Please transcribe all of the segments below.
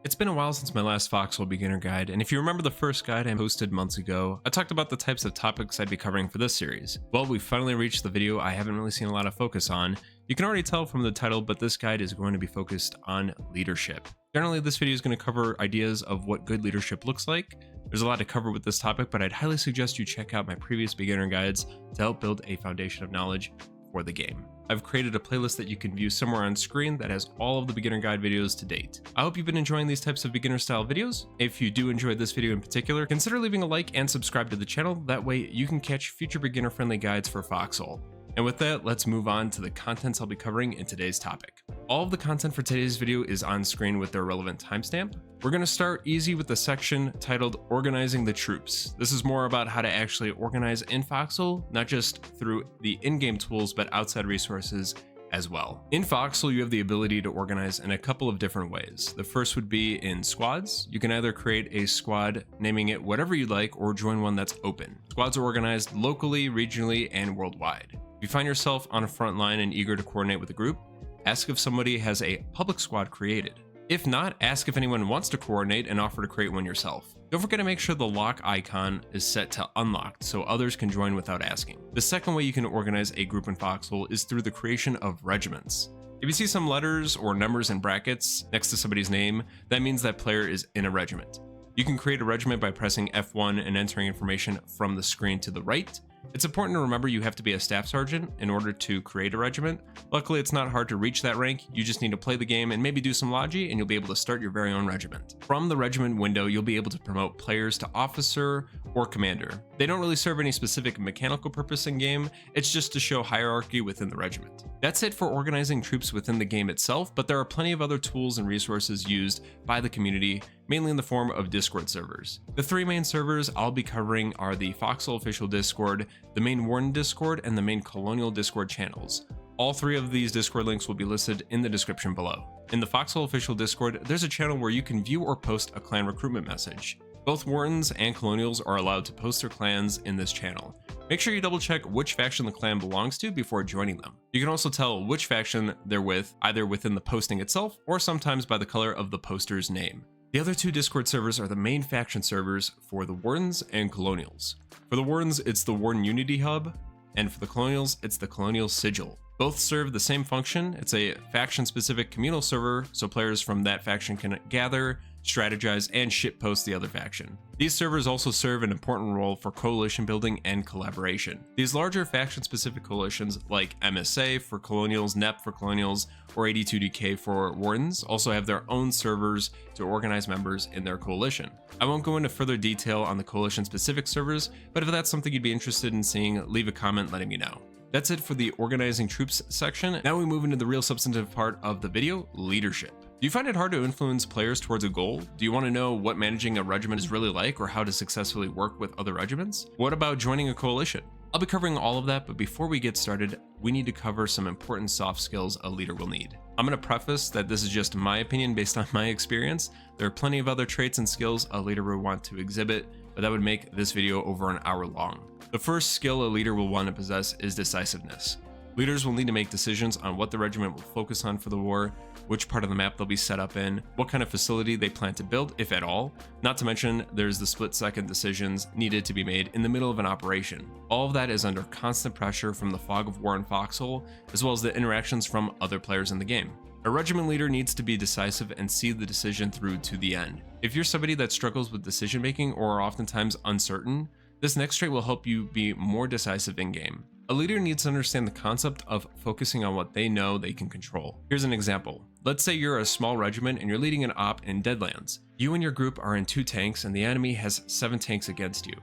It's been a while since my last Foxhole beginner guide, and if you remember the first guide I posted months ago, I talked about the types of topics I'd be covering for this series. Well, we finally reached the video I haven't really seen a lot of focus on. You can already tell from the title, but this guide is going to be focused on leadership. Generally, this video is going to cover ideas of what good leadership looks like. There's a lot to cover with this topic, but I'd highly suggest you check out my previous beginner guides to help build a foundation of knowledge for the game. I've created a playlist that you can view somewhere on screen that has all of the beginner guide videos to date. I hope you've been enjoying these types of beginner style videos. If you do enjoy this video in particular, consider leaving a like and subscribe to the channel. That way you can catch future beginner friendly guides for Foxhole. And with that, let's move on to the contents I'll be covering in today's topic. All of the content for today's video is on screen with their relevant timestamp. We're going to start easy with the section titled Organizing the Troops. This is more about how to actually organize in Foxhole, not just through the in-game tools, but outside resources as well. In Foxhole, you have the ability to organize in a couple of different ways. The first would be in squads. You can either create a squad, naming it whatever you'd like, or join one that's open. Squads are organized locally, regionally, and worldwide. If you find yourself on a front line and eager to coordinate with a group, ask if somebody has a public squad created. If not, ask if anyone wants to coordinate and offer to create one yourself. Don't forget to make sure the lock icon is set to unlocked so others can join without asking. The second way you can organize a group in Foxhole is through the creation of regiments. If you see some letters or numbers in brackets next to somebody's name, that means that player is in a regiment. You can create a regiment by pressing F1 and entering information from the screen to the right. It's important to remember you have to be a staff sergeant in order to create a regiment. Luckily, it's not hard to reach that rank. You just need to play the game and maybe do some logi, and you'll be able to start your very own regiment. From the regiment window, you'll be able to promote players to officer or commander. They don't really serve any specific mechanical purpose in game, it's just to show hierarchy within the regiment. That's it for organizing troops within the game itself, but there are plenty of other tools and resources used by the community, mainly in the form of Discord servers. The three main servers I'll be covering are the Foxhole official Discord, the main Warden Discord, and the main Colonial Discord channels. All three of these Discord links will be listed in the description below. In the Foxhole official Discord, there's a channel where you can view or post a clan recruitment message. Both Wardens and Colonials are allowed to post their clans in this channel. Make sure you double check which faction the clan belongs to before joining them. You can also tell which faction they're with, either within the posting itself or sometimes by the color of the poster's name. The other two Discord servers are the main faction servers for the Wardens and Colonials. For the Wardens, it's the Warden Unity Hub, and for the Colonials, it's the Colonial Sigil. Both serve the same function. It's a faction-specific communal server, so players from that faction can gather, strategize, and shitpost the other faction. These servers also serve an important role for coalition building and collaboration. These larger faction-specific coalitions like MSA for Colonials, NEP for Colonials, or 82DK for Wardens also have their own servers to organize members in their coalition. I won't go into further detail on the coalition-specific servers, but if that's something you'd be interested in seeing, leave a comment letting me know. That's it for the organizing troops section. Now we move into the real substantive part of the video, leadership. Do you find it hard to influence players towards a goal? Do you want to know what managing a regiment is really like or how to successfully work with other regiments? What about joining a coalition? I'll be covering all of that, but before we get started, we need to cover some important soft skills a leader will need. I'm going to preface that this is just my opinion based on my experience. There are plenty of other traits and skills a leader will want to exhibit, but that would make this video over an hour long. The first skill a leader will want to possess is decisiveness. Leaders will need to make decisions on what the regiment will focus on for the war, which part of the map they'll be set up in, what kind of facility they plan to build, if at all. Not to mention, there's the split-second decisions needed to be made in the middle of an operation. All of that is under constant pressure from the fog of war in Foxhole, as well as the interactions from other players in the game. A regiment leader needs to be decisive and see the decision through to the end. If you're somebody that struggles with decision making or are oftentimes uncertain, this next trait will help you be more decisive in-game. A leader needs to understand the concept of focusing on what they know they can control. Here's an example. Let's say you're a small regiment and you're leading an op in Deadlands. You and your group are in 2 tanks and the enemy has 7 tanks against you.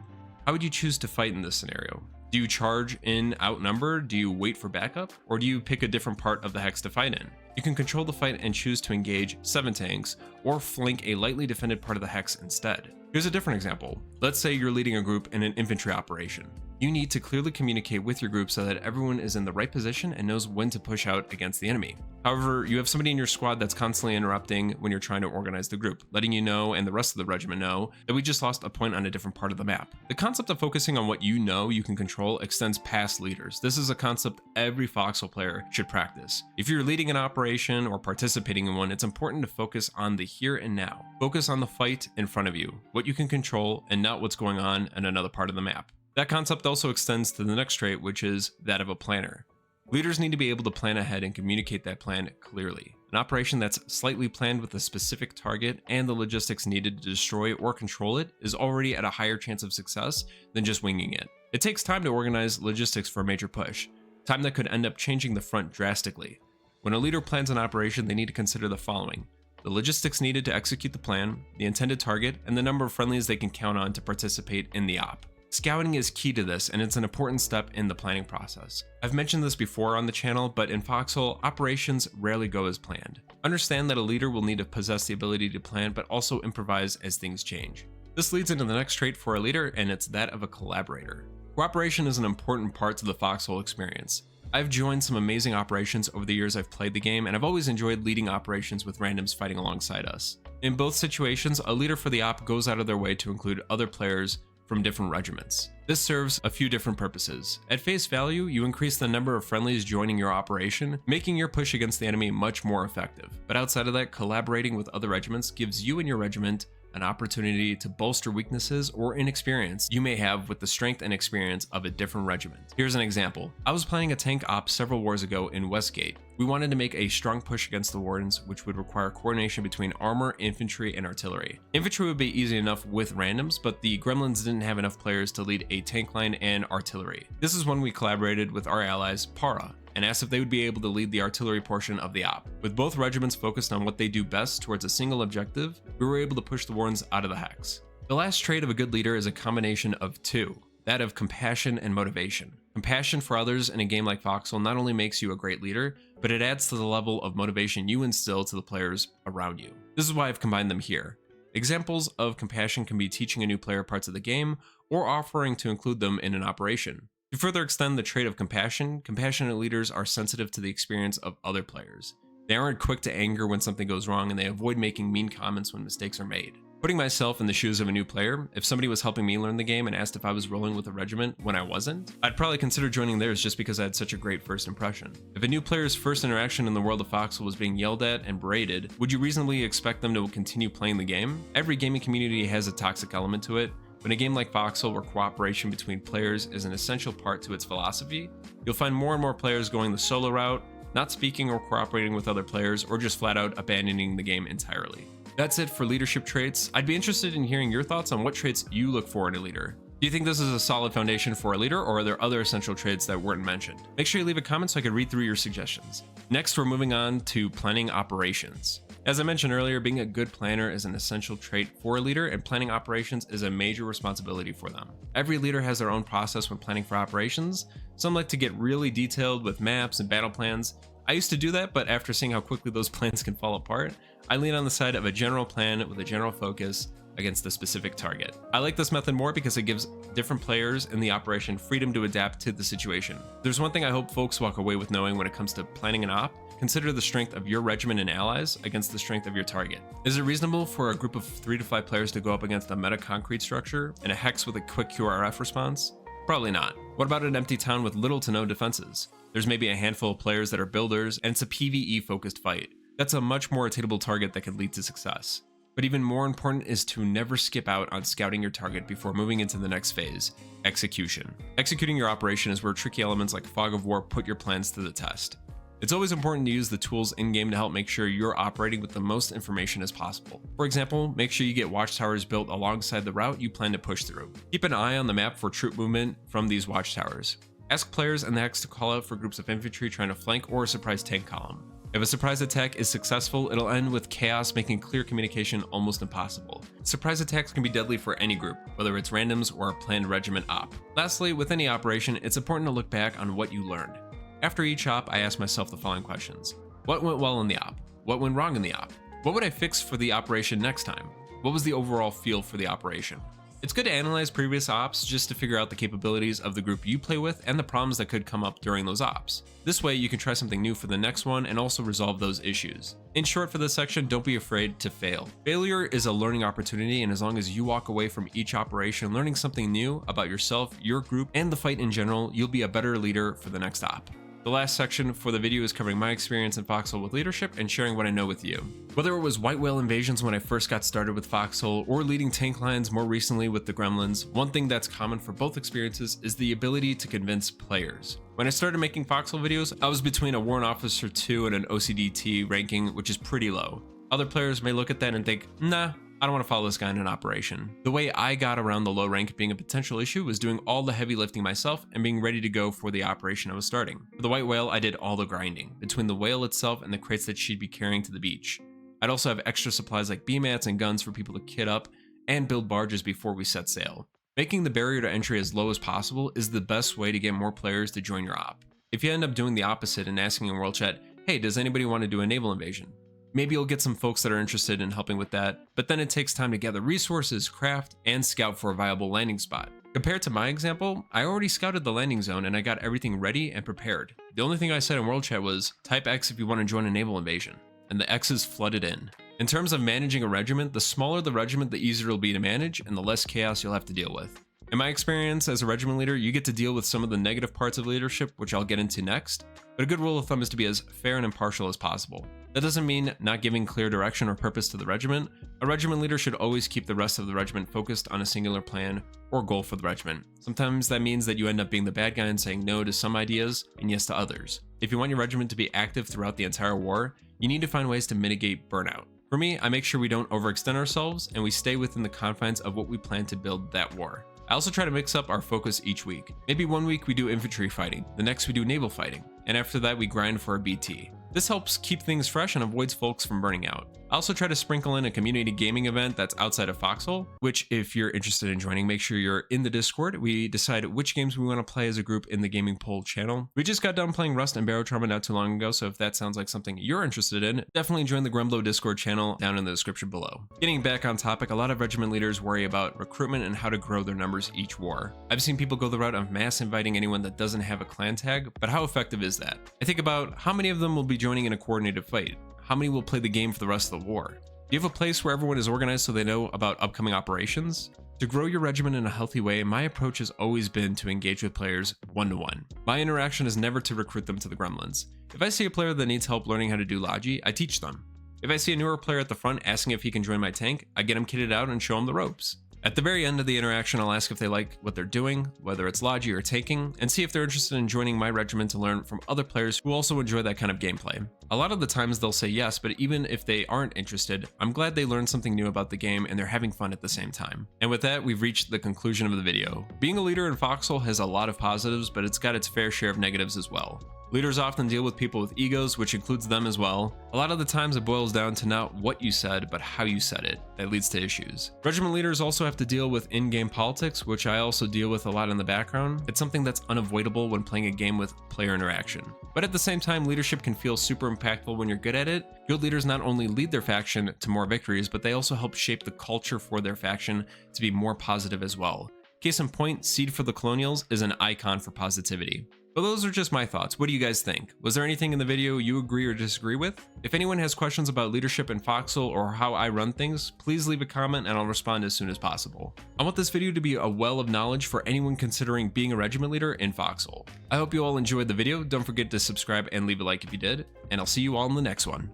How would you choose to fight in this scenario? Do you charge in outnumbered? Do you wait for backup? Or do you pick a different part of the hex to fight in? You can control the fight and choose to engage 7 tanks or flank a lightly defended part of the hex instead. Here's a different example. Let's say you're leading a group in an infantry operation. You need to clearly communicate with your group so that everyone is in the right position and knows when to push out against the enemy. However, you have somebody in your squad that's constantly interrupting when you're trying to organize the group, letting you know and the rest of the regiment know that we just lost a point on a different part of the map. The concept of focusing on what you know you can control extends past leaders. This is a concept every Foxhole player should practice. If you're leading an operation or participating in one, it's important to focus on the here and now. Focus on the fight in front of you, what you can control, and not what's going on in another part of the map. That concept also extends to the next trait, which is that of a planner. Leaders need to be able to plan ahead and communicate that plan clearly. An operation that's slightly planned with a specific target and the logistics needed to destroy or control it is already at a higher chance of success than just winging it. It takes time to organize logistics for a major push, time that could end up changing the front drastically. When a leader plans an operation, they need to consider the following: the logistics needed to execute the plan, the intended target, and the number of friendlies they can count on to participate in the op. Scouting is key to this, and it's an important step in the planning process. I've mentioned this before on the channel, but in Foxhole, operations rarely go as planned. Understand that a leader will need to possess the ability to plan, but also improvise as things change. This leads into the next trait for a leader, and it's that of a collaborator. Cooperation is an important part to the Foxhole experience. I've joined some amazing operations over the years I've played the game, and I've always enjoyed leading operations with randoms fighting alongside us. In both situations, a leader for the op goes out of their way to include other players from different regiments. This serves a few different purposes. At face value, you increase the number of friendlies joining your operation, making your push against the enemy much more effective. But outside of that, collaborating with other regiments gives you and your regiment an opportunity to bolster weaknesses or inexperience you may have with the strength and experience of a different regiment. Here's an example. I was planning a tank op several wars ago in Westgate. We wanted to make a strong push against the Wardens, which would require coordination between armor, infantry, and artillery. Infantry would be easy enough with randoms, but the Gremlins didn't have enough players to lead a tank line and artillery. This is when we collaborated with our allies, Para, and asked if they would be able to lead the artillery portion of the op. With both regiments focused on what they do best towards a single objective, we were able to push the Wardens out of the hex. The last trait of a good leader is a combination of two, that of compassion and motivation. Compassion for others in a game like Foxhole not only makes you a great leader, but it adds to the level of motivation you instill to the players around you. This is why I've combined them here. Examples of compassion can be teaching a new player parts of the game, or offering to include them in an operation. To further extend the trait of compassion, compassionate leaders are sensitive to the experience of other players. They aren't quick to anger when something goes wrong, and they avoid making mean comments when mistakes are made. Putting myself in the shoes of a new player, if somebody was helping me learn the game and asked if I was rolling with a regiment when I wasn't, I'd probably consider joining theirs just because I had such a great first impression. If a new player's first interaction in the world of Foxhole was being yelled at and berated, would you reasonably expect them to continue playing the game? Every gaming community has a toxic element to it, but in a game like Foxhole, where cooperation between players is an essential part to its philosophy, you'll find more and more players going the solo route, not speaking or cooperating with other players, or just flat out abandoning the game entirely. That's it for leadership traits. I'd be interested in hearing your thoughts on what traits you look for in a leader. Do you think this is a solid foundation for a leader, or are there other essential traits that weren't mentioned? Make sure you leave a comment so I could read through your suggestions. Next, we're moving on to planning operations. As I mentioned earlier, being a good planner is an essential trait for a leader, and planning operations is a major responsibility for them. Every leader has their own process when planning for operations. Some like to get really detailed with maps and battle plans. I used to do that, but after seeing how quickly those plans can fall apart, I lean on the side of a general plan with a general focus against a specific target. I like this method more because it gives different players in the operation freedom to adapt to the situation. There's one thing I hope folks walk away with knowing when it comes to planning an op: consider the strength of your regiment and allies against the strength of your target. Is it reasonable for a group of 3 to 5 players to go up against a meta concrete structure and a hex with a quick QRF response? Probably not. What about an empty town with little to no defenses? There's maybe a handful of players that are builders, and it's a PvE focused fight. That's a much more attainable target that could lead to success. But even more important is to never skip out on scouting your target before moving into the next phase, execution. Executing your operation is where tricky elements like Fog of War put your plans to the test. It's always important to use the tools in-game to help make sure you're operating with the most information as possible. For example, make sure you get watchtowers built alongside the route you plan to push through. Keep an eye on the map for troop movement from these watchtowers. Ask players in the hex to call out for groups of infantry trying to flank or a surprise tank column. If a surprise attack is successful, it'll end with chaos, making clear communication almost impossible. Surprise attacks can be deadly for any group, whether it's randoms or a planned regiment op. Lastly, with any operation, it's important to look back on what you learned. After each op, I ask myself the following questions. What went well in the op? What went wrong in the op? What would I fix for the operation next time? What was the overall feel for the operation? It's good to analyze previous ops just to figure out the capabilities of the group you play with and the problems that could come up during those ops. This way you can try something new for the next one and also resolve those issues. In short, for this section, don't be afraid to fail. Failure is a learning opportunity, and as long as you walk away from each operation learning something new about yourself, your group, and the fight in general, you'll be a better leader for the next op. The last section for the video is covering my experience in Foxhole with leadership and sharing what I know with you. Whether it was white whale invasions when I first got started with Foxhole or leading tank lines more recently with the Gremlins, one thing that's common for both experiences is the ability to convince players. When I started making Foxhole videos, I was between a Warrant Officer 2 and an OCDT ranking, which is pretty low. Other players may look at that and think, nah, I don't want to follow this guy in an operation. The way I got around the low rank being a potential issue was doing all the heavy lifting myself and being ready to go for the operation I was starting. For the white whale, I did all the grinding, between the whale itself and the crates that she'd be carrying to the beach. I'd also have extra supplies like B-mats and guns for people to kit up and build barges before we set sail. Making the barrier to entry as low as possible is the best way to get more players to join your op. If you end up doing the opposite and asking in world chat, hey, does anybody want to do a naval invasion? Maybe you'll get some folks that are interested in helping with that, but then it takes time to gather resources, craft, and scout for a viable landing spot. Compared to my example, I already scouted the landing zone and I got everything ready and prepared. The only thing I said in world chat was, type X if you want to join a naval invasion, and the X's flooded in. In terms of managing a regiment, the smaller the regiment, the easier it'll be to manage and the less chaos you'll have to deal with. In my experience as a regiment leader, you get to deal with some of the negative parts of leadership, which I'll get into next, but a good rule of thumb is to be as fair and impartial as possible. That doesn't mean not giving clear direction or purpose to the regiment. A regiment leader should always keep the rest of the regiment focused on a singular plan or goal for the regiment. Sometimes that means that you end up being the bad guy and saying no to some ideas and yes to others. If you want your regiment to be active throughout the entire war, you need to find ways to mitigate burnout. For me, I make sure we don't overextend ourselves and we stay within the confines of what we plan to build that war. I also try to mix up our focus each week. Maybe one week we do infantry fighting, the next we do naval fighting, and after that we grind for a BT. This helps keep things fresh and avoids folks from burning out. I also try to sprinkle in a community gaming event that's outside of Foxhole, which if you're interested in joining, make sure you're in the Discord. We decide which games we want to play as a group in the gaming poll channel. We just got done playing Rust and Barotrauma not too long ago, so if that sounds like something you're interested in, definitely join the Gremlo Discord channel down in the description below. Getting back on topic, a lot of regiment leaders worry about recruitment and how to grow their numbers each war. I've seen people go the route of mass inviting anyone that doesn't have a clan tag, but how effective is that? I think about how many of them will be joining in a coordinated fight? How many will play the game for the rest of the war? Do you have a place where everyone is organized so they know about upcoming operations? To grow your regiment in a healthy way, my approach has always been to engage with players one-to-one. My interaction is never to recruit them to the Gremlins. If I see a player that needs help learning how to do Logi, I teach them. If I see a newer player at the front asking if he can join my tank, I get him kitted out and show him the ropes. At the very end of the interaction, I'll ask if they like what they're doing, whether it's Logi or taking, and see if they're interested in joining my regiment to learn from other players who also enjoy that kind of gameplay. A lot of the times they'll say yes, but even if they aren't interested, I'm glad they learned something new about the game and they're having fun at the same time. And with that, we've reached the conclusion of the video. Being a leader in Foxhole has a lot of positives, but it's got its fair share of negatives as well. Leaders often deal with people with egos, which includes them as well. A lot of the times it boils down to not what you said, but how you said it. That leads to issues. Regiment leaders also have to deal with in-game politics, which I also deal with a lot in the background. It's something that's unavoidable when playing a game with player interaction. But at the same time, leadership can feel super impactful when you're good at it. Good leaders not only lead their faction to more victories, but they also help shape the culture for their faction to be more positive as well. Case in point, Seed for the Colonials is an icon for positivity. But those are just my thoughts. What do you guys think? Was there anything in the video you agree or disagree with? If anyone has questions about leadership in Foxhole or how I run things, please leave a comment and I'll respond as soon as possible. I want this video to be a well of knowledge for anyone considering being a regiment leader in Foxhole. I hope you all enjoyed the video. Don't forget to subscribe and leave a like if you did, and I'll see you all in the next one.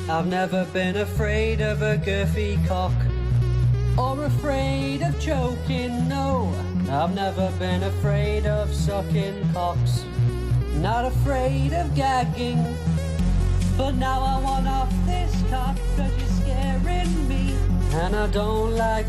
I've never been afraid of a girthy cock, or afraid of choking, no. I've never been afraid of sucking cocks, not afraid of gagging. But now I want off this cock, cause you're scaring me, and I don't like